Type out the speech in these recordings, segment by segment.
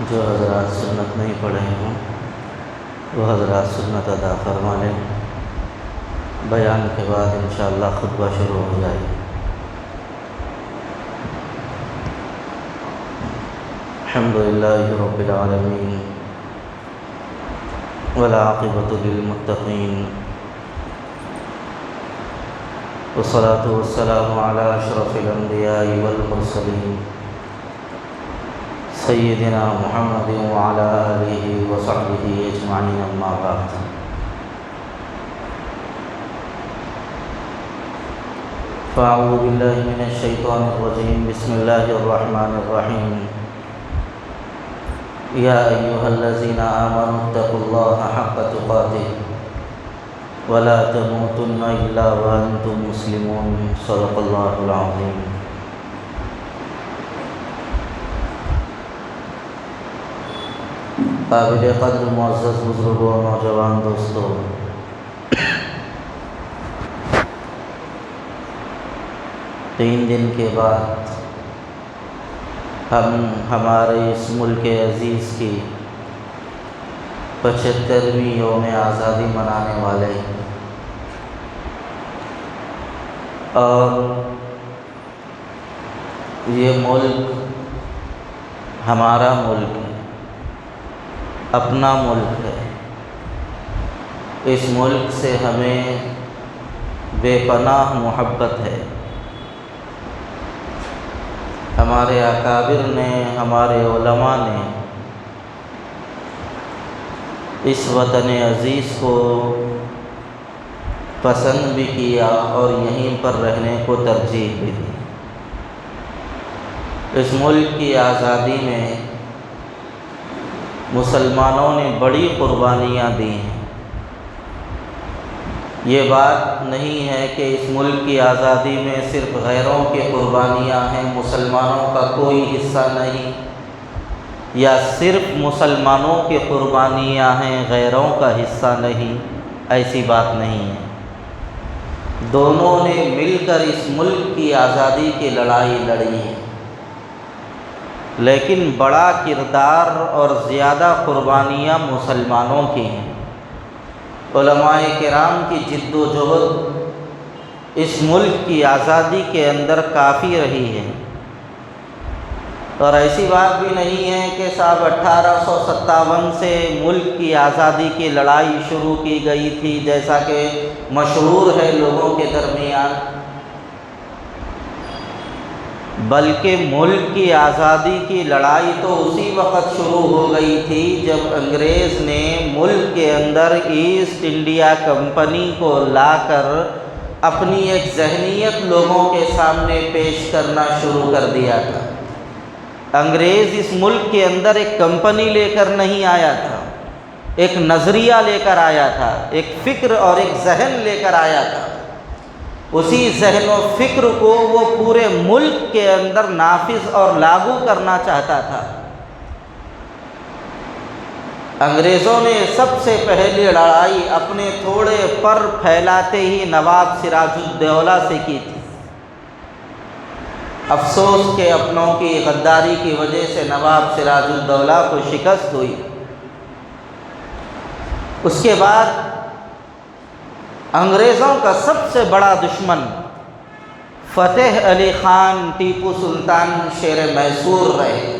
جو حضرات سنت نہیں پڑھے ہوں وہ حضرات سنت ادا فرما لیں۔ بیان کے بعد انشاءاللہ خطبہ شروع ہو جائے گا۔ الحمدللہ رب العالمین والعاقبۃ للمتقین والصلاة والسلام علی اشرف الانبیاء والمرسلین سیدنا محمد وعلی آلہ وصحبہ اجمعین، اما بعد۔ فاعوذ باللہ من الشیطان الرجیم، بسم اللہ الرحمن الرحیم۔ یا ایہا الذین آمنوا اتقوا اللہ حق تقاتہ ولا تموتن الا وانتم مسلمون، صدق اللہ العظیم۔ قابل قدر معزز بزرگوں، نوجوان دوستوں، تین دن کے بعد ہم ہمارے اس ملک عزیز کی 75ویں یوم آزادی منانے والے ہیں، اور یہ ملک ہمارا ملک ہے، اپنا ملک ہے۔ اس ملک سے ہمیں بے پناہ محبت ہے۔ ہمارے اکابر نے، ہمارے علماء نے اس وطن عزیز کو پسند بھی کیا اور یہیں پر رہنے کو ترجیح بھی دی۔ اس ملک کی آزادی میں مسلمانوں نے بڑی قربانیاں دی ہیں۔ یہ بات نہیں ہے کہ اس ملک کی آزادی میں صرف غیروں کی قربانیاں ہیں، مسلمانوں کا کوئی حصہ نہیں، یا صرف مسلمانوں کی قربانیاں ہیں، غیروں کا حصہ نہیں، ایسی بات نہیں ہے۔ دونوں نے مل کر اس ملک کی آزادی کی لڑائی لڑی ہے، لیکن بڑا کردار اور زیادہ قربانیاں مسلمانوں کی ہیں۔ علماء کرام کی جد و جہد اس ملک کی آزادی کے اندر کافی رہی ہے، اور ایسی بات بھی نہیں ہے کہ 1857 سے ملک کی آزادی کی لڑائی شروع کی گئی تھی، جیسا کہ مشہور ہے لوگوں کے درمیان، بلکہ ملک کی آزادی کی لڑائی تو اسی وقت شروع ہو گئی تھی جب انگریز نے ملک کے اندر ایسٹ انڈیا کمپنی کو لا کر اپنی ایک ذہنیت لوگوں کے سامنے پیش کرنا شروع کر دیا تھا۔ انگریز اس ملک کے اندر ایک کمپنی لے کر نہیں آیا تھا، ایک نظریہ لے کر آیا تھا، ایک فکر اور ایک ذہن لے کر آیا تھا۔ اسی ذہن و فکر کو وہ پورے ملک کے اندر نافذ اور لاگو کرنا چاہتا تھا۔ انگریزوں نے سب سے پہلی لڑائی اپنے تھوڑے پر پھیلاتے ہی نواب سراج الدولہ سے کی تھی۔ افسوس کہ اپنوں کی غداری کی وجہ سے نواب سراج الدولہ کو شکست ہوئی۔ اس کے بعد انگریزوں کا سب سے بڑا دشمن فتح علی خان ٹیپو سلطان شیر میسور رہے۔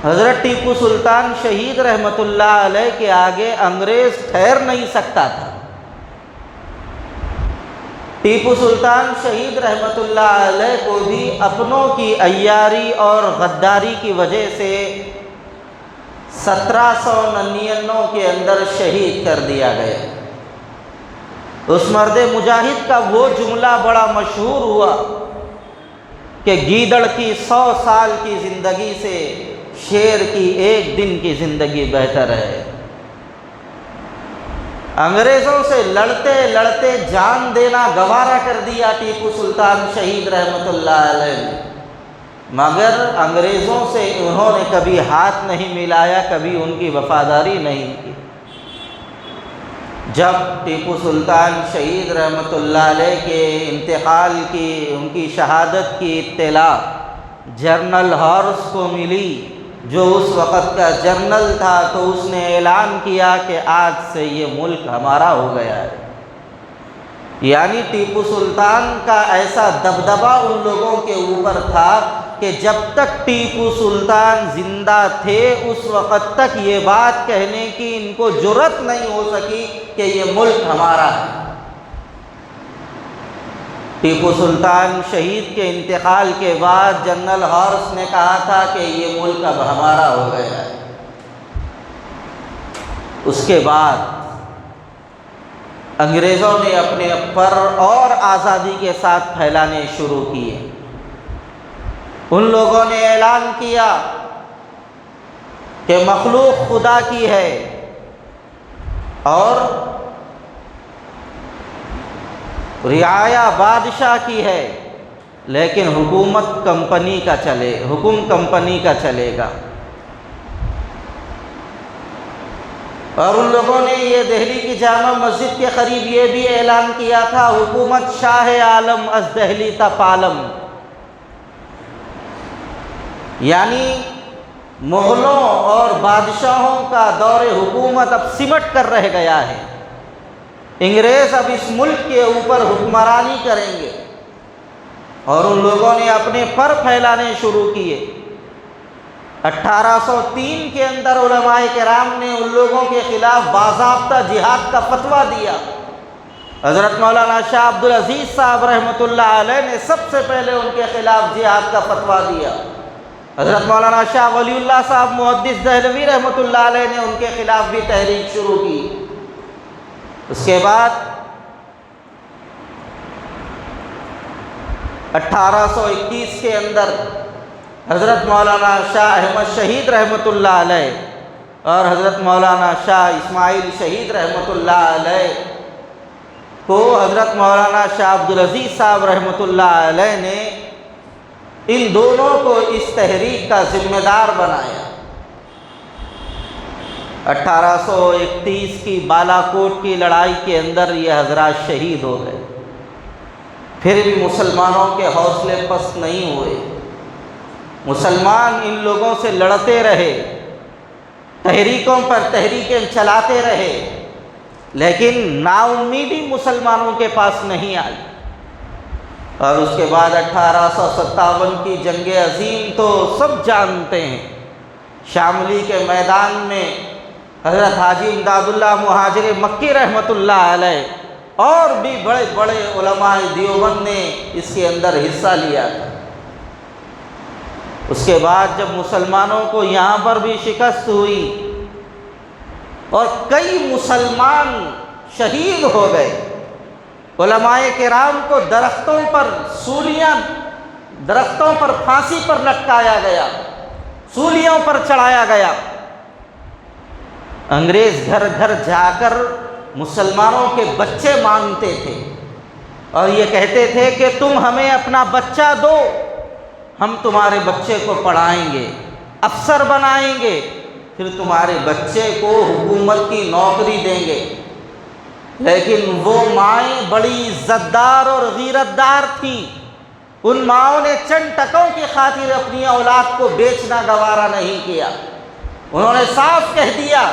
حضرت ٹیپو سلطان شہید رحمۃ اللہ علیہ کے آگے انگریز ٹھہر نہیں سکتا تھا۔ ٹیپو سلطان شہید رحمۃ اللہ علیہ کو بھی اپنوں کی عیاری اور غداری کی وجہ سے 1799 کے اندر شہید کر دیا گیا۔ اس مرد مجاہد کا وہ جملہ بڑا مشہور ہوا کہ گیدڑ کی 100 سال کی زندگی سے شیر کی ایک دن کی زندگی بہتر ہے۔ انگریزوں سے لڑتے لڑتے جان دینا گوارا کر دیا ٹیپو سلطان شہید رحمۃ اللہ علیہ نے، مگر انگریزوں سے انہوں نے کبھی ہاتھ نہیں ملایا، کبھی ان کی وفاداری نہیں کی۔ جب ٹیپو سلطان شہید رحمۃ اللہ علیہ کے انتقال کی، ان کی شہادت کی اطلاع جنرل ہارس کو ملی جو اس وقت کا جنرل تھا، تو اس نے اعلان کیا کہ آج سے یہ ملک ہمارا ہو گیا ہے۔ یعنی ٹیپو سلطان کا ایسا دبدبہ ان لوگوں کے اوپر تھا کہ جب تک ٹیپو سلطان زندہ تھے اس وقت تک یہ بات کہنے کی ان کو جرأت نہیں ہو سکی کہ یہ ملک ہمارا ہے۔ ٹیپو سلطان شہید کے انتقال کے بعد جنرل ہارس نے کہا تھا کہ یہ ملک اب ہمارا ہو گیا ہے۔ اس کے بعد انگریزوں نے اپنے پر اور آزادی کے ساتھ پھیلانے شروع کیے۔ ان لوگوں نے اعلان کیا کہ مخلوق خدا کی ہے اور رعایا بادشاہ کی ہے، لیکن حکم کمپنی کا چلے گا۔ اور ان لوگوں نے یہ دہلی کی جامع مسجد کے قریب یہ بھی اعلان کیا تھا، حکومت شاہ عالم از دہلی تا پالم، یعنی مغلوں اور بادشاہوں کا دور حکومت اب سمٹ کر رہ گیا ہے، انگریز اب اس ملک کے اوپر حکمرانی کریں گے۔ اور ان لوگوں نے اپنے پر پھیلانے شروع کیے۔ 1803 کے اندر علماء کرام نے ان لوگوں کے خلاف باضابطہ جہاد کا فتویٰ دیا۔ حضرت مولانا شاہ عبدالعزیز صاحب رحمۃ اللہ علیہ نے سب سے پہلے ان کے خلاف جہاد کا فتویٰ دیا۔ حضرت مولانا شاہ ولی اللہ صاحب محدث دہلوی رحمۃ اللہ علیہ نے ان کے خلاف بھی تحریک شروع کی۔ اس کے بعد 1821 کے اندر حضرت مولانا شاہ احمد شہید رحمۃ اللہ علیہ اور حضرت مولانا شاہ اسماعیل شہید رحمۃ اللہ علیہ کو حضرت مولانا شاہ عبدالعزیز صاحب رحمۃ اللہ علیہ نے ان دونوں کو اس تحریک کا ذمہ دار بنایا۔ 1831 کی بالا کوٹ کی لڑائی کے اندر یہ حضرات شہید ہو گئے۔ پھر بھی مسلمانوں کے حوصلے پست نہیں ہوئے، مسلمان ان لوگوں سے لڑتے رہے، تحریکوں پر تحریکیں چلاتے رہے، لیکن نا امیدی مسلمانوں کے پاس نہیں آئی۔ اور اس کے بعد 1857 کی جنگ عظیم تو سب جانتے ہیں۔ شاملی کے میدان میں حضرت حاجی امداد اللہ مہاجر مکی رحمۃ اللہ علیہ اور بھی بڑے بڑے علماء دیوبند نے اس کے اندر حصہ لیا تھا۔ اس کے بعد جب مسلمانوں کو یہاں پر بھی شکست ہوئی اور کئی مسلمان شہید ہو گئے، علماء کرام کو درختوں پر پھانسی پر لٹکایا گیا، سولیوں پر چڑھایا گیا۔ انگریز گھر گھر جا کر مسلمانوں کے بچے مانگتے تھے اور یہ کہتے تھے کہ تم ہمیں اپنا بچہ دو، ہم تمہارے بچے کو پڑھائیں گے، افسر بنائیں گے، پھر تمہارے بچے کو حکومت کی نوکری دیں گے۔ لیکن وہ مائیں بڑی عزتدار اور غیرتدار تھیں، ان ماؤں نے چند ٹکوں کی خاطر اپنی اولاد کو بیچنا گوارا نہیں کیا۔ انہوں نے صاف کہہ دیا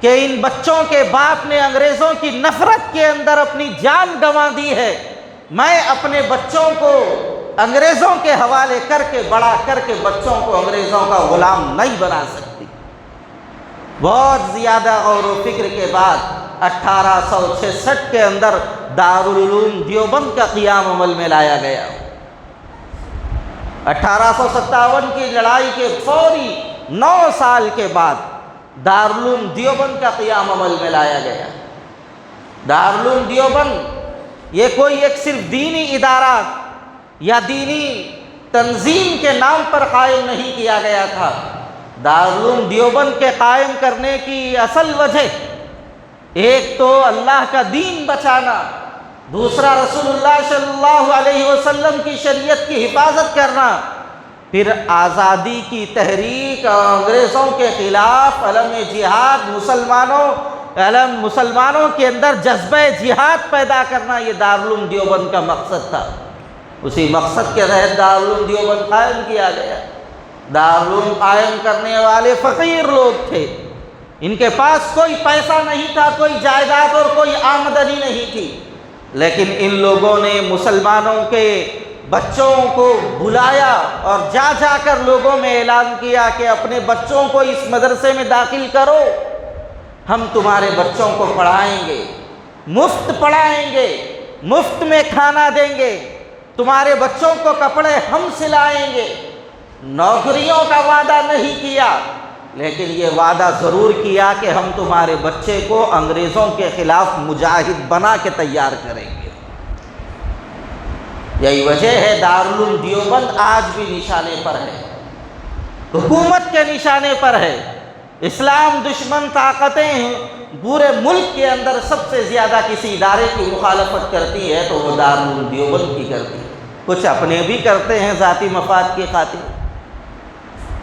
کہ ان بچوں کے باپ نے انگریزوں کی نفرت کے اندر اپنی جان گنوا دی ہے، میں اپنے بچوں کو انگریزوں کے حوالے کر کے بڑا کر کے بچوں کو انگریزوں کا غلام نہیں بنا سکتی۔ بہت زیادہ غور و فکر کے بعد 1866 کے اندر دارالعلوم دیوبند کا قیام عمل میں لایا گیا۔ 1857 کی لڑائی کے فوری 9 سال کے بعد دارالعلوم دیوبند کا قیام عمل میں لایا گیا۔ دارالعلوم دیوبند یہ کوئی ایک صرف دینی ادارہ یا دینی تنظیم کے نام پر قائم نہیں کیا گیا تھا۔ دارالعلوم دیوبند کے قائم کرنے کی اصل وجہ ایک تو اللہ کا دین بچانا، دوسرا رسول اللہ صلی اللہ علیہ وسلم کی شریعت کی حفاظت کرنا، پھر آزادی کی تحریک اور انگریزوں کے خلاف علم جہاد، مسلمانوں کے اندر جذبہ جہاد پیدا کرنا، یہ دارالعلوم دیوبند کا مقصد تھا۔ اسی مقصد کے تحت دارالعلوم دیوبند قائم کیا گیا۔ دارالعلوم قائم کرنے والے فقیر لوگ تھے، ان کے پاس کوئی پیسہ نہیں تھا، کوئی جائیداد اور کوئی آمدنی نہیں تھی، لیکن ان لوگوں نے مسلمانوں کے بچوں کو بلایا اور جا جا کر لوگوں میں اعلان کیا کہ اپنے بچوں کو اس مدرسے میں داخل کرو، ہم تمہارے بچوں کو پڑھائیں گے، مفت پڑھائیں گے، مفت میں کھانا دیں گے، تمہارے بچوں کو کپڑے ہم سلائیں گے۔ نوکریوں کا وعدہ نہیں کیا، لیکن یہ وعدہ ضرور کیا کہ ہم تمہارے بچے کو انگریزوں کے خلاف مجاہد بنا کے تیار کریں گے۔ یہی وجہ ہے دارالعلوم دیوبند آج بھی نشانے پر ہے، حکومت کے نشانے پر ہے۔ اسلام دشمن طاقتیں پورے ملک کے اندر سب سے زیادہ کسی ادارے کی مخالفت کرتی ہے تو وہ دارالعلوم دیوبند کی کرتی ہے، کچھ اپنے بھی کرتے ہیں ذاتی مفاد کی خاطر۔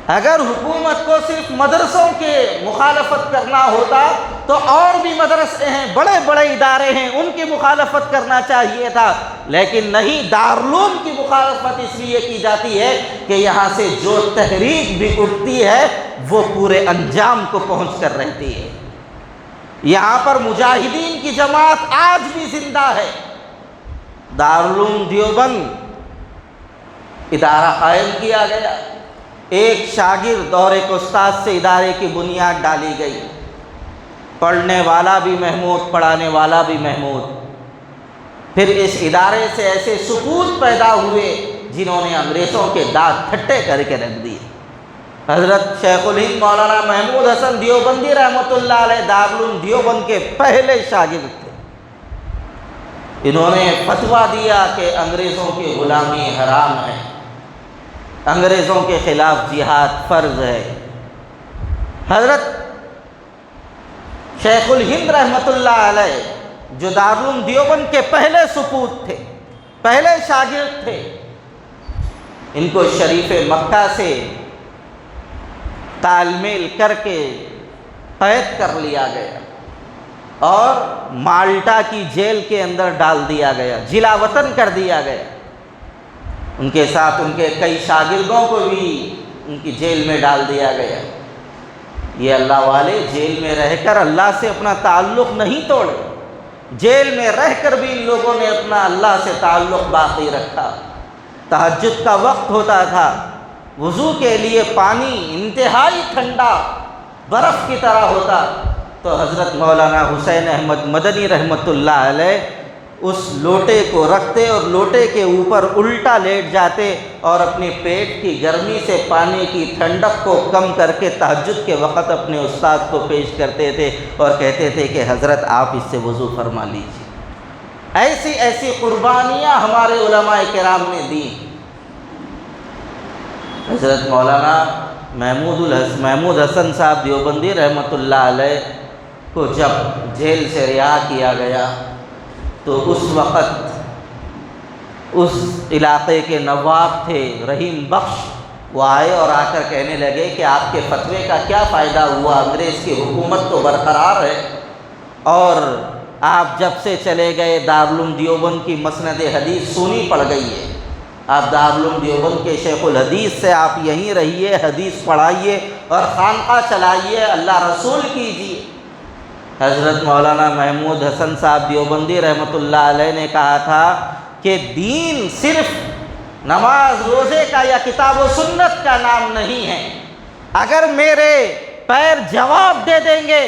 اگر حکومت کو صرف مدرسوں کے مخالفت کرنا ہوتا تو اور بھی مدرسے ہیں، بڑے بڑے ادارے ہیں، ان کی مخالفت کرنا چاہیے تھا، لیکن نہیں، دارالعلوم کی مخالفت اس لیے کی جاتی ہے کہ یہاں سے جو تحریک بھی اٹھتی ہے وہ پورے انجام کو پہنچ کر رہتی ہے۔ یہاں پر مجاہدین کی جماعت آج بھی زندہ ہے۔ دارالعلوم دیوبند ادارہ قائم کیا گیا، ایک شاگرد اور ایک استاد سے ادارے کی بنیاد ڈالی گئی، پڑھنے والا بھی محمود، پڑھانے والا بھی محمود۔ پھر اس ادارے سے ایسے سپوت پیدا ہوئے جنہوں نے انگریزوں کے دانت کھٹے کر کے رکھ دیے۔ حضرت شیخ الہند مولانا محمود حسن دیوبندی رحمۃ اللہ علیہ دارالعلوم دیوبند کے پہلے شاگرد تھے۔ انہوں نے فتویٰ دیا کہ انگریزوں کی غلامی حرام ہے، انگریزوں کے خلاف جہاد فرض ہے۔ حضرت شیخ الہند رحمۃ اللہ علیہ جو دارالعلوم دیوبند کے پہلے سپوت تھے، پہلے شاگرد تھے، ان کو شریف مکہ سے تال میل کر کے قید کر لیا گیا اور مالٹا کی جیل کے اندر ڈال دیا گیا، جلا وطن کر دیا گیا۔ ان کے ساتھ ان کے کئی شاگردوں کو بھی ان کی جیل میں ڈال دیا گیا۔ یہ اللہ والے جیل میں رہ کر اللہ سے اپنا تعلق نہیں توڑے، جیل میں رہ کر بھی ان لوگوں نے اپنا اللہ سے تعلق باقی رکھا۔ تہجد کا وقت ہوتا تھا، وضو کے لیے پانی انتہائی ٹھنڈا برف کی طرح ہوتا، تو حضرت مولانا حسین احمد مدنی رحمۃ اللہ علیہ اس لوٹے کو رکھتے اور لوٹے کے اوپر الٹا لیٹ جاتے اور اپنے پیٹ کی گرمی سے پانی کی ٹھنڈک کو کم کر کے تہجد کے وقت اپنے استاد کو پیش کرتے تھے اور کہتے تھے کہ حضرت آپ اس سے وضو فرما لیجیے۔ ایسی ایسی قربانیاں ہمارے علماء کرام نے دی۔ حضرت مولانا محمود حسن صاحب دیوبندی رحمۃ اللہ علیہ کو جب جیل سے رہا کیا گیا تو اس وقت اس علاقے کے نواب تھے رحیم بخش، وہ آئے اور آ کر کہنے لگے کہ آپ کے فتوے کا کیا فائدہ ہوا، انگریز کی حکومت تو برقرار ہے اور آپ جب سے چلے گئے دارالعلوم دیوبند کی مسند حدیث سونی پڑ گئی ہے، آپ دارالعلوم دیوبند کے شیخ الحدیث سے آپ یہیں رہیے، حدیث پڑھائیے اور خانقاہ چلائیے، اللہ رسول کیجیے۔ حضرت مولانا محمود حسن صاحب دیوبندی رحمۃ اللہ علیہ نے کہا تھا کہ دین صرف نماز روزے کا یا کتاب و سنت کا نام نہیں ہے، اگر میرے پیر جواب دے دیں گے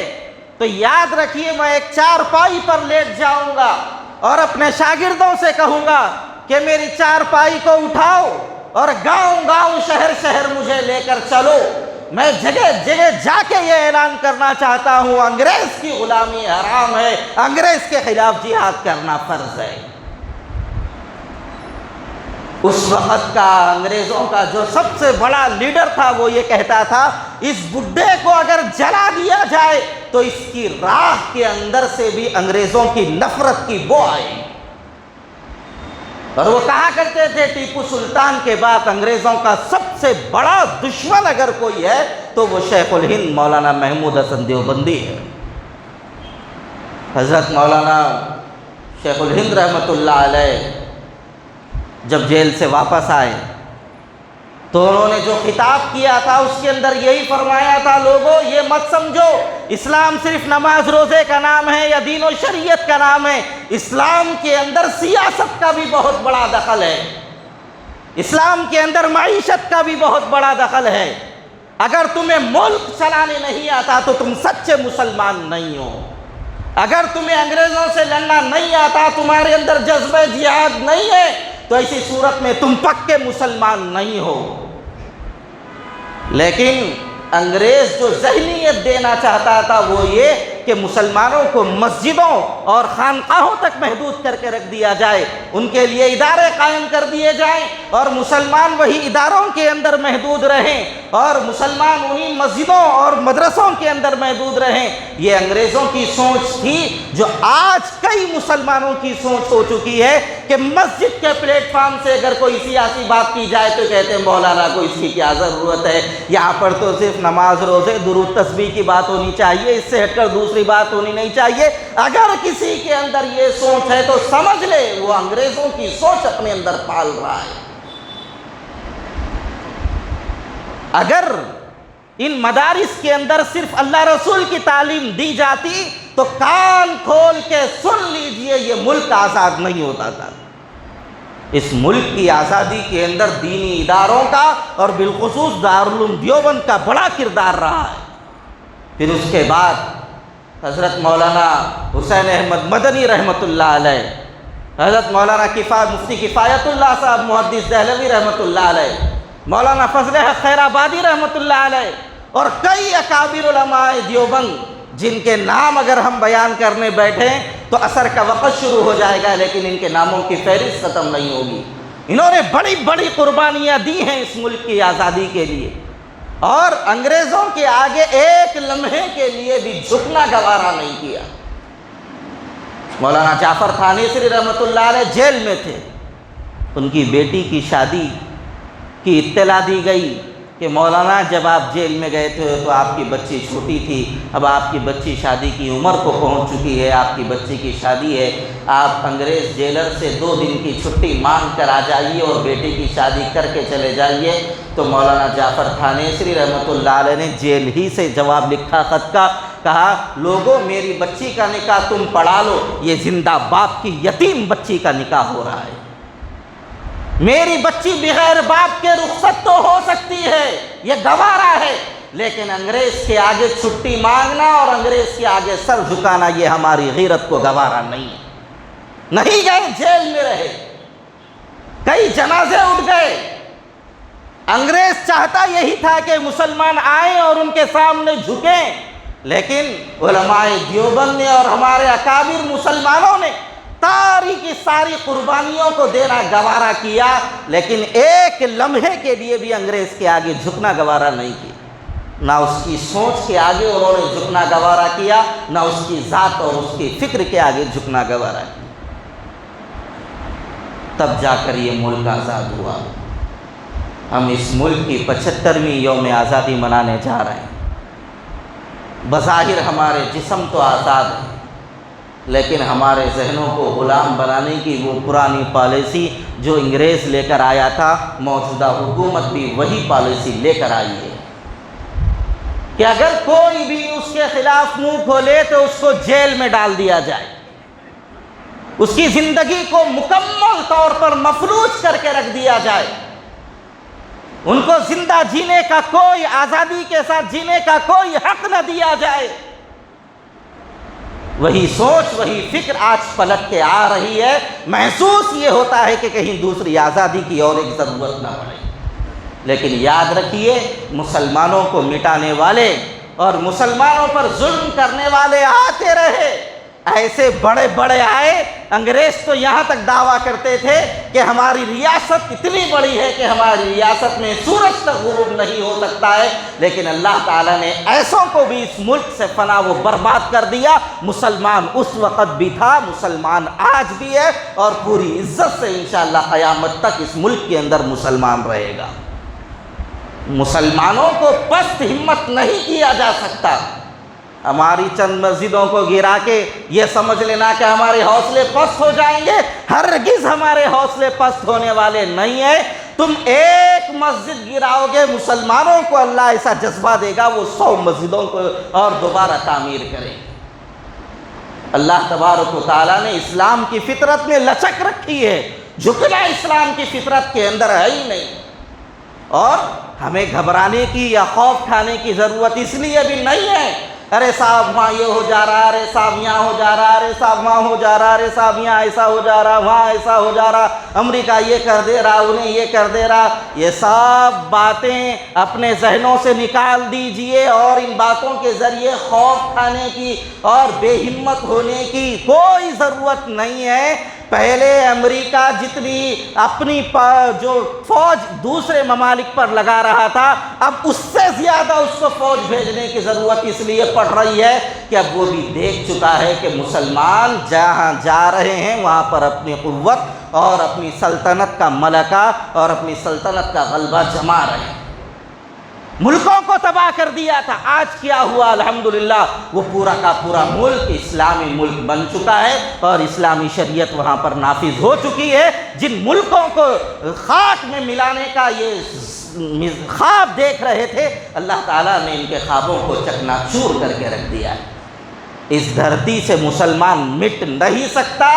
تو یاد رکھیے میں ایک چارپائی پر لیٹ جاؤں گا اور اپنے شاگردوں سے کہوں گا کہ میری چارپائی کو اٹھاؤ اور گاؤں گاؤں شہر شہر مجھے لے کر چلو، میں جگہ جگہ جا کے یہ اعلان کرنا چاہتا ہوں انگریز کی غلامی حرام ہے، انگریز کے خلاف جہاد کرنا فرض ہے۔ اس وقت کا انگریزوں کا جو سب سے بڑا لیڈر تھا وہ یہ کہتا تھا اس بڈھے کو اگر جلا دیا جائے تو اس کی راکھ کے اندر سے بھی انگریزوں کی نفرت کی بو آئے گی۔ اور وہ کہا کرتے تھے ٹیپو سلطان کے بعد انگریزوں کا سب سے بڑا دشمن اگر کوئی ہے تو وہ شیخ الہند مولانا محمود حسن دیوبندی ہے۔ حضرت مولانا شیخ الہند رحمۃ اللہ علیہ جب جیل سے واپس آئے تو انہوں نے جو خطاب کیا تھا اس کے اندر یہی فرمایا تھا، لوگوں یہ مت سمجھو اسلام صرف نماز روزے کا نام ہے یا دین و شریعت کا نام ہے، اسلام کے اندر سیاست کا بھی بہت بڑا دخل ہے، اسلام کے اندر معیشت کا بھی بہت بڑا دخل ہے۔ اگر تمہیں ملک چلانے نہیں آتا تو تم سچے مسلمان نہیں ہو، اگر تمہیں انگریزوں سے لڑنا نہیں آتا، تمہارے اندر جذبہ جہاد نہیں ہے، تو ایسی صورت میں تم پکے مسلمان نہیں ہو۔ لیکن انگریز جو ذہنیت دینا چاہتا تھا وہ یہ کہ مسلمانوں کو مسجدوں اور خانقاہوں تک محدود کر کے رکھ دیا جائے، ان کے لیے ادارے قائم کر دیے جائیں اور مسلمان وہی اداروں کے اندر محدود رہیں اور مسلمان انہی مسجدوں اور مدرسوں کے اندر محدود رہیں۔ یہ انگریزوں کی سوچ تھی جو آج کئی مسلمانوں کی سوچ ہو چکی ہے کہ مسجد کے پلیٹ فارم سے اگر کوئی سیاسی بات کی جائے تو کہتے ہیں مولانا کو اس کی کیا ضرورت ہے، یہاں پر تو صرف نماز روزے درود تسبیح کی بات ہونی چاہیے، اس سے ہٹ کر دوسری بات ہونی نہیں چاہیے۔ اگر کسی کے اندر یہ سوچ ہے تو سمجھ لے وہ انگریزوں کی سوچ اپنے اندر پال رہا ہے۔ اگر ان مدارس کے اندر صرف اللہ رسول کی تعلیم دی جاتی تو کان کھول کے سن لیجئے یہ ملک آزاد نہیں ہوتا تھا۔ اس ملک کی آزادی کے اندر دینی اداروں کا اور بالخصوص دارالعلوم دیوبند کا بڑا کردار رہا ہے۔ پھر اس کے بعد حضرت مولانا حسین احمد مدنی رحمۃ اللہ علیہ، حضرت مولانا مفتی کفایت اللہ صاحب محدث دہلوی رحمۃ اللہ علیہ، مولانا فضل حق خیر آبادی رحمۃ اللہ علیہ اور کئی اکابر علماء دیوبند جن کے نام اگر ہم بیان کرنے بیٹھیں تو اثر کا وقت شروع ہو جائے گا، لیکن ان کے ناموں کی فہرست ختم نہیں ہوگی۔ انہوں نے بڑی بڑی قربانیاں دی ہیں اس ملک کی آزادی کے لیے اور انگریزوں کے آگے ایک لمحے کے لیے بھی جھکنا گوارا نہیں کیا۔ مولانا جعفر تھانیسری رحمۃ اللہ علیہ جیل میں تھے، ان کی بیٹی کی شادی کی اطلاع دی گئی کہ مولانا جب آپ جیل میں گئے تھے تو آپ کی بچی چھوٹی تھی، اب آپ کی بچی شادی کی عمر کو پہنچ چکی ہے، آپ کی بچی کی شادی ہے، آپ انگریز جیلر سے 2 دن کی چھٹی مانگ کر آ جائیے اور بیٹی کی شادی کر کے چلے جائیے۔ تو مولانا جعفر تھانیسری رحمۃ اللہ علیہ نے جیل ہی سے جواب لکھا خط کا، کہا لوگوں میری بچی کا نکاح تم پڑھا لو، یہ زندہ باپ کی یتیم بچی کا نکاح ہو رہا ہے، میری بچی بغیر باپ کے رخصت تو ہو سکتی ہے، یہ گوارا ہے، لیکن انگریز کے آگے چھٹی مانگنا اور انگریز کے آگے سر جھکانا یہ ہماری غیرت کو گوارا نہیں ہے۔ نہیں گئے، جیل میں رہے، کئی جنازے اٹھ گئے۔ انگریز چاہتا یہی تھا کہ مسلمان آئیں اور ان کے سامنے جھکیں، لیکن علماء دیوبند نے اور ہمارے اکابر مسلمانوں نے ساری کی ساری قربانیوں کو دینا گوارا کیا، لیکن ایک لمحے کے لیے بھی انگریز کے آگے جھکنا گوارا نہیں کیا۔ نہ اس کی سوچ کے آگے انہوں نے جھکنا گوارا کیا، نہ اس کی ذات اور اس کی فکر کے آگے جھکنا گوارا کیا۔ تب جا کر یہ ملک آزاد ہوا۔ ہم اس ملک کی 75ویں یوم آزادی منانے جا رہے ہیں۔ بظاہر ہمارے جسم تو آزاد ہیں، لیکن ہمارے ذہنوں کو غلام بنانے کی وہ پرانی پالیسی جو انگریز لے کر آیا تھا، موجودہ حکومت بھی وہی پالیسی لے کر آئی ہے کہ اگر کوئی بھی اس کے خلاف منہ کھولے تو اس کو جیل میں ڈال دیا جائے، اس کی زندگی کو مکمل طور پر مفلوج کر کے رکھ دیا جائے، ان کو زندہ جینے کا کوئی، آزادی کے ساتھ جینے کا کوئی حق نہ دیا جائے۔ وہی سوچ وہی فکر آج پلٹ کے آ رہی ہے۔ محسوس یہ ہوتا ہے کہ کہیں دوسری آزادی کی اور ایک ضرورت نہ پڑے، لیکن یاد رکھیے مسلمانوں کو مٹانے والے اور مسلمانوں پر ظلم کرنے والے آتے رہے، ایسے بڑے بڑے آئے۔ انگریز تو یہاں تک دعویٰ کرتے تھے کہ ہماری ریاست اتنی بڑی ہے کہ ہماری ریاست میں سورج تک غروب نہیں ہو سکتا ہے، لیکن اللہ تعالیٰ نے ایسوں کو بھی اس ملک سے فنا و برباد کر دیا۔ مسلمان اس وقت بھی تھا، مسلمان آج بھی ہے اور پوری عزت سے انشاءاللہ قیامت تک اس ملک کے اندر مسلمان رہے گا۔ مسلمانوں کو پست ہمت نہیں کیا جا سکتا۔ ہماری چند مسجدوں کو گرا کے یہ سمجھ لینا کہ ہمارے حوصلے پست ہو جائیں گے، ہرگز ہمارے حوصلے پست ہونے والے نہیں ہیں۔ تم ایک مسجد گراؤ گے، مسلمانوں کو اللہ ایسا جذبہ دے گا، وہ 100 مسجدوں کو اور دوبارہ تعمیر کریں گے۔ اللہ تبارک و تعالیٰ نے اسلام کی فطرت میں لچک رکھی ہے، جھکنا اسلام کی فطرت کے اندر ہے ہی نہیں، اور ہمیں گھبرانے کی یا خوف کھانے کی ضرورت اس لیے بھی نہیں ہے۔ ارے صاحب وہاں یہ ہو جا رہا، ارے صاحب یہاں ہو جا رہا، ارے صاحب وہاں ہو جا رہا، ارے صاحب یہاں ایسا ہو جا رہا، وہاں ایسا ہو جا رہا، امریکہ یہ کر دے رہا، انہیں یہ کر دے رہا۔ یہ سب باتیں اپنے ذہنوں سے نکال دیجئے، اور ان باتوں کے ذریعے خوف کھانے کی اور بے ہمت ہونے کی کوئی ضرورت نہیں ہے۔ پہلے امریکہ جتنی اپنی جو فوج دوسرے ممالک پر لگا رہا تھا، اب اس سے زیادہ اس کو فوج بھیجنے کی ضرورت اس لیے پڑ رہی ہے کہ اب وہ بھی دیکھ چکا ہے کہ مسلمان جہاں جا رہے ہیں وہاں پر اپنی قوت اور اپنی سلطنت کا ملکہ اور اپنی سلطنت کا غلبہ جما رہے ہیں۔ ملکوں کو تباہ کر دیا تھا، آج کیا ہوا؟ الحمدللہ وہ پورا کا پورا ملک اسلامی ملک بن چکا ہے، اور اسلامی شریعت وہاں پر نافذ ہو چکی ہے۔ جن ملکوں کو خاک میں ملانے کا یہ خواب دیکھ رہے تھے، اللہ تعالیٰ نے ان کے خوابوں کو چکنا چور کر کے رکھ دیا ہے۔ اس دھرتی سے مسلمان مٹ نہیں سکتا،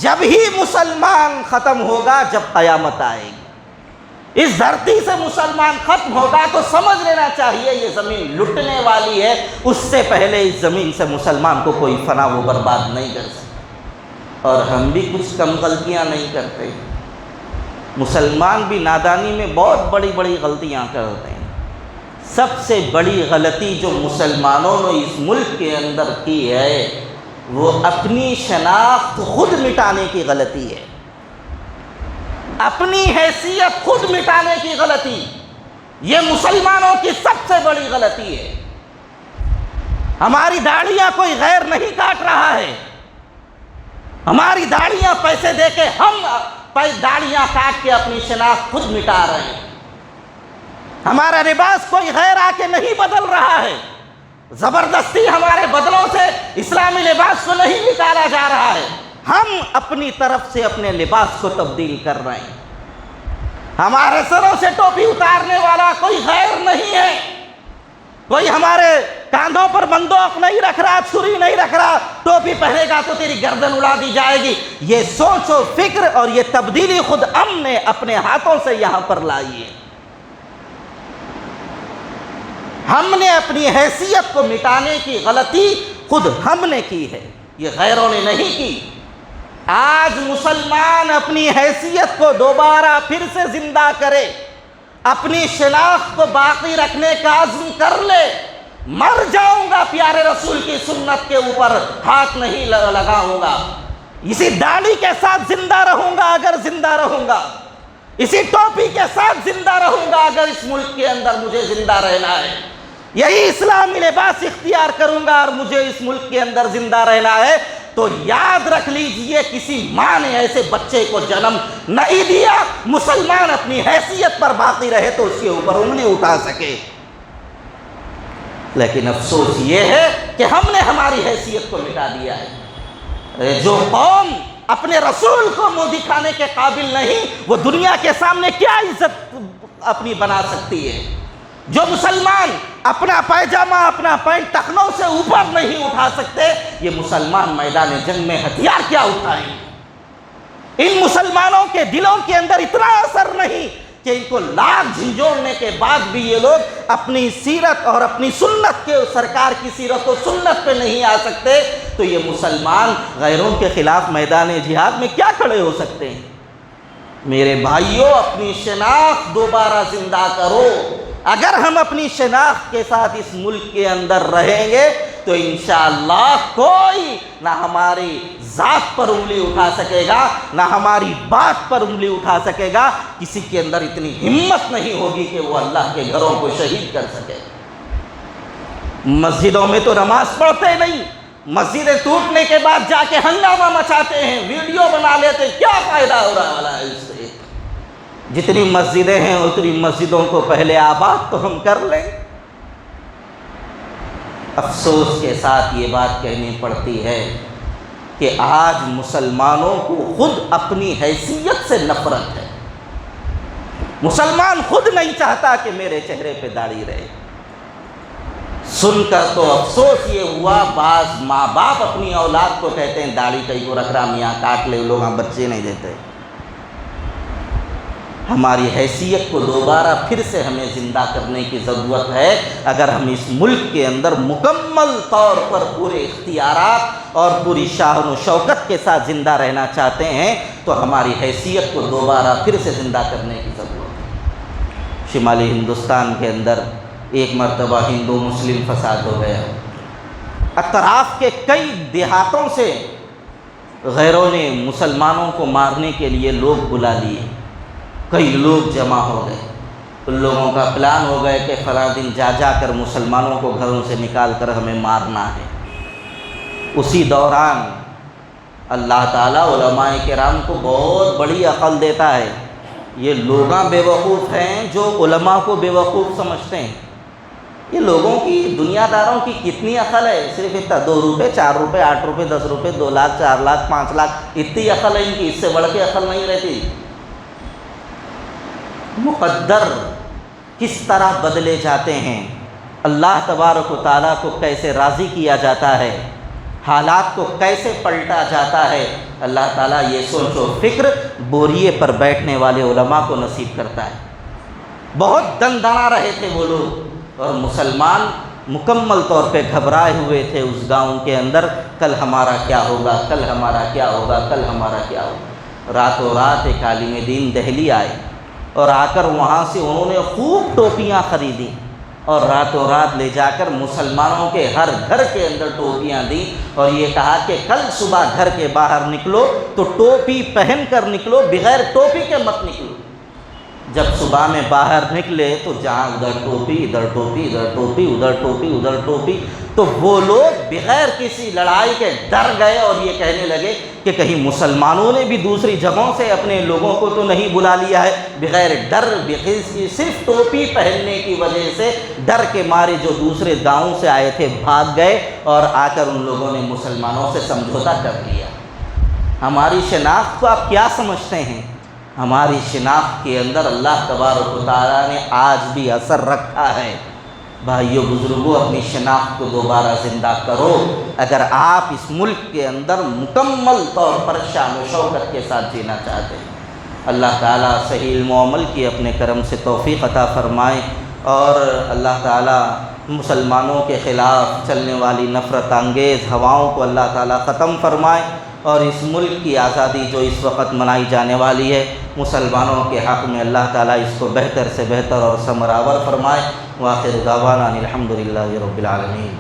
جب ہی مسلمان ختم ہوگا جب قیامت آئے گی۔ اس دھرتی سے مسلمان ختم ہوگا تو سمجھ لینا چاہیے یہ زمین لٹنے والی ہے، اس سے پہلے اس زمین سے مسلمان کو کوئی فنا و برباد نہیں کر سکتا۔ اور ہم بھی کچھ کم غلطیاں نہیں کرتے، مسلمان بھی نادانی میں بہت بڑی بڑی غلطیاں کرتے ہیں۔ سب سے بڑی غلطی جو مسلمانوں نے اس ملک کے اندر کی ہے وہ اپنی شناخت خود مٹانے کی غلطی ہے، اپنی حیثیت خود مٹانے کی غلطی، یہ مسلمانوں کی سب سے بڑی غلطی ہے۔ ہماری داڑھیاں کوئی غیر نہیں کاٹ رہا ہے، ہماری داڑھیاں پیسے دے کے ہم داڑھیاں کاٹ کے اپنی شناخت خود مٹا رہے ہیں۔ ہمارا لباس کوئی غیر آ کے نہیں بدل رہا ہے، زبردستی ہمارے بدلوں سے اسلامی لباس کو نہیں نکالا جا رہا ہے، ہم اپنی طرف سے اپنے لباس کو تبدیل کر رہے ہیں۔ ہمارے سروں سے ٹوپی اتارنے والا کوئی غیر نہیں ہے، کوئی ہمارے کاندھوں پر بندوق نہیں رکھ رہا، چھری نہیں رکھ رہا، ٹوپی پہنے گا تو تیری گردن اڑا دی جائے گی۔ یہ سوچ و فکر اور یہ تبدیلی خود ہم نے اپنے ہاتھوں سے یہاں پر لائی ہے۔ ہم نے اپنی حیثیت کو مٹانے کی غلطی خود ہم نے کی ہے، یہ غیروں نے نہیں کی۔ آج مسلمان اپنی حیثیت کو دوبارہ پھر سے زندہ کرے، اپنی شناخت کو باقی رکھنے کا عزم کر لے۔ مر جاؤں گا پیارے رسول کی سنت کے اوپر ہاتھ نہیں لگاؤں گا، اسی داڑھی کے ساتھ زندہ رہوں گا اگر زندہ رہوں گا، اسی ٹوپی کے ساتھ زندہ رہوں گا اگر اس ملک کے اندر مجھے زندہ رہنا ہے، یہی اسلامی لباس اختیار کروں گا اور مجھے اس ملک کے اندر زندہ رہنا ہے۔ تو یاد رکھ لیجئے کسی ماں نے ایسے بچے کو جنم نہیں دیا مسلمان اپنی حیثیت پر باقی رہے تو اس کے اوپر انگلی اٹھا سکے۔ لیکن افسوس یہ ہے کہ ہم نے ہماری حیثیت کو مٹا دیا ہے۔ جو قوم اپنے رسول کو منہ دکھانے کے قابل نہیں، وہ دنیا کے سامنے کیا عزت اپنی بنا سکتی ہے؟ جو مسلمان اپنا پائجامہ اپنا پینٹ ٹخنوں سے اوپر نہیں اٹھا سکتے، یہ مسلمان میدان جنگ میں ہتھیار کیا اٹھائیں؟ ان مسلمانوں کے دلوں کے اندر اتنا اثر نہیں کہ ان کو لاکھ جھنجھوڑنے کے بعد بھی یہ لوگ اپنی سیرت اور اپنی سنت کے سرکار کی سیرت و سنت پہ نہیں آ سکتے، تو یہ مسلمان غیروں کے خلاف میدان جہاد میں کیا کھڑے ہو سکتے ہیں؟ میرے بھائیوں، اپنی شناخت دوبارہ زندہ کرو۔ اگر ہم اپنی شناخت کے ساتھ اس ملک کے اندر رہیں گے تو انشاءاللہ کوئی نہ ہماری ذات پر انگلی اٹھا سکے گا، نہ ہماری بات پر انگلی اٹھا سکے گا۔ کسی کے اندر اتنی ہمت نہیں ہوگی کہ وہ اللہ کے گھروں کو شہید کر سکے۔ مسجدوں میں تو نماز پڑھتے نہیں، مسجدیں ٹوٹنے کے بعد جا کے ہنگامہ مچاتے ہیں، ویڈیو بنا لیتے ہیں۔ کیا فائدہ ہو رہا والا ہے اس سے؟ جتنی مسجدیں ہیں اتنی مسجدوں کو پہلے آباد تو ہم کر لیں۔ افسوس کے ساتھ یہ بات کہنی پڑتی ہے کہ آج مسلمانوں کو خود اپنی حیثیت سے نفرت ہے۔ مسلمان خود نہیں چاہتا کہ میرے چہرے پہ داڑھی رہے۔ سن کر تو افسوس یہ ہوا، بعض ماں باپ اپنی اولاد کو کہتے ہیں داڑھی کہیں کو رکھ رہا میاں کاٹ لے، لوگ ہم بچے نہیں دیتے۔ ہماری حیثیت کو دوبارہ پھر سے ہمیں زندہ کرنے کی ضرورت ہے۔ اگر ہم اس ملک کے اندر مکمل طور پر پورے اختیارات اور پوری شان و شوکت کے ساتھ زندہ رہنا چاہتے ہیں تو ہماری حیثیت کو دوبارہ پھر سے زندہ کرنے کی ضرورت ہے۔ شمالی ہندوستان کے اندر ایک مرتبہ ہندو مسلم فساد ہو گیا، اطراف کے کئی دیہاتوں سے غیروں نے مسلمانوں کو مارنے کے لیے لوگ بلا لیے، کئی لوگ جمع ہو گئے۔ ان لوگوں کا پلان ہو گئے کہ فلاں دن جا کر مسلمانوں کو گھروں سے نکال کر ہمیں مارنا ہے۔ اسی دوران اللہ تعالیٰ علماء کرام کو بہت بڑی عقل دیتا ہے۔ یہ لوگاں بے وقوف ہیں جو علماء کو بے وقوف سمجھتے ہیں۔ یہ لوگوں کی، دنیا داروں کی کتنی عقل ہے، صرف اتنا 2 روپے 4 روپے 8 روپے 10 روپے 2 لاکھ 4 لاکھ 5 لاکھ، اتنی عقل ہے ان کی، اس سے بڑھ کے عقل نہیں رہتی۔ مقدر کس طرح بدلے جاتے ہیں، اللہ تبارک و تعالیٰ کو کیسے راضی کیا جاتا ہے، حالات کو کیسے پلٹا جاتا ہے، اللہ تعالیٰ یہ سوچ و فکر بوریے پر بیٹھنے والے علماء کو نصیب کرتا ہے۔ بہت دندنا رہے تھے وہ لوگ، اور مسلمان مکمل طور پہ گھبرائے ہوئے تھے اس گاؤں کے اندر، کل ہمارا کیا ہوگا، کل ہمارا کیا ہوگا، کل ہمارا کیا ہوگا۔ راتوں رات ایک عالم دین دہلی آئے اور آ کر وہاں سے انہوں نے خوب ٹوپیاں خریدیں اور راتوں رات لے جا کر مسلمانوں کے ہر گھر کے اندر ٹوپیاں دیں، اور یہ کہا کہ کل صبح گھر کے باہر نکلو تو ٹوپی پہن کر نکلو، بغیر ٹوپی کے مت نکلو۔ جب صبح میں باہر نکلے تو جہاں ادھر ٹوپی ادھر ٹوپی ادھر ٹوپی ادھر ٹوپی ادھر ٹوپی، تو وہ لوگ بغیر کسی لڑائی کے ڈر گئے اور یہ کہنے لگے کہ کہیں مسلمانوں نے بھی دوسری جگہوں سے اپنے لوگوں کو تو نہیں بلا لیا ہے۔ بغیر ڈر، صرف ٹوپی پہننے کی وجہ سے ڈر کے مارے جو دوسرے گاؤں سے آئے تھے بھاگ گئے، اور آ کر ان لوگوں نے مسلمانوں سے سمجھوتا کر لیا۔ ہماری شناخت کو آپ کیا سمجھتے ہیں؟ ہماری شناخت کے اندر اللہ تبارک و تعالیٰ نے آج بھی اثر رکھا ہے۔ بھائیو بزرگوں، اپنی شناخت کو دوبارہ زندہ کرو اگر آپ اس ملک کے اندر مکمل طور پر شان و شوکت کے ساتھ جینا چاہتے ہیں۔ اللہ تعالیٰ صحیح علم و عمل کی اپنے کرم سے توفیق عطا فرمائے، اور اللہ تعالیٰ مسلمانوں کے خلاف چلنے والی نفرت انگیز ہواؤں کو اللہ تعالیٰ ختم فرمائے، اور اس ملک کی آزادی جو اس وقت منائی جانے والی ہے مسلمانوں کے حق میں اللہ تعالیٰ اس کو بہتر سے بہتر اور ثمرآور فرمائے۔ وآخر دعوانا الحمد للہ رب العالمین۔